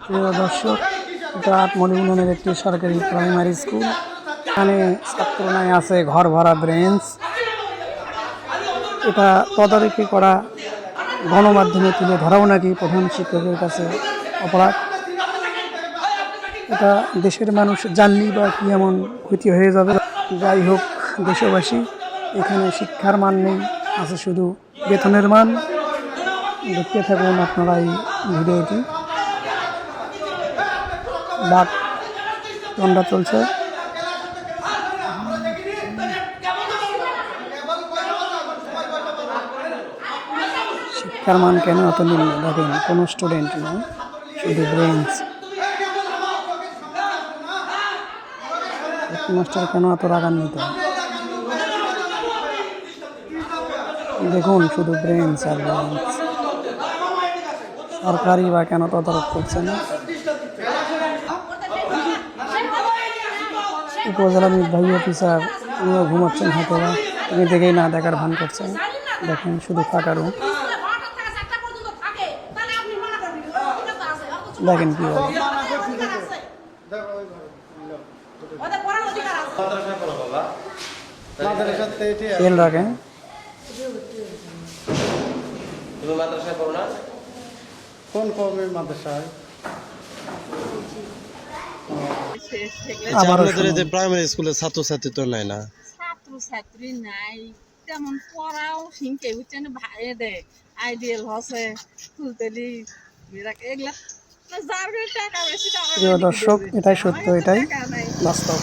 প্রিয় দর্শক, এটা আটমনি ইউনিয়নের একটি সরকারি প্রাইমারি স্কুল। এখানে ছাত্র নাই আছে ঘর ভরা ব্রেঞ্চ। এটা তদারকি করা, গণমাধ্যমে তুলে ধরাও নাকি প্রধান শিক্ষকের কাছে অপরাধ। এটা দেশের মানুষ জানলেই বা কি এমন ক্ষতি হয়ে যাবে। যাই হোক দেশবাসী, এখানে শিক্ষার মান নেই, আছে শুধু বেতনের মান। দেখতে থাকুন আপনারা এই ভিডিওটি। বাক দণ্ডা চলছে। শিক্ষার মান কেন এত নিম্ন? দেখেন কোনো স্টুডেন্ট নয়, শুধু ব্রেঞ্চ। মাস্টার কেন এত রাগান্বিত? দেখুন শুধু ব্রেঞ্চ আর ব্রেঞ্চ। সরকারি বা কেন তদারক করছে না? উপজেলা নির্বাহী অফিসার উনিও ঘুমাচ্ছেন হাতে, তিনি দেখেই না দেখার ভান করছেন। দেখেন শুধু ফাঁকা রুম। দেখেন কি বলে খেয়াল রাখেন। কোন কর্মের মাদ্রাসায়? প্রাইমারি স্কুলের ছাত্রছাত্রী তো নাই না? ছাত্রছাত্রী নাই তেমন, পড়াও শিখে বুঝছেন, ভাইয়ে দেয় আইডিয়াল হসে তুলতেলি এগুলা। প্রিয় দর্শক, এটাই সত্য, এটাই বাস্তব।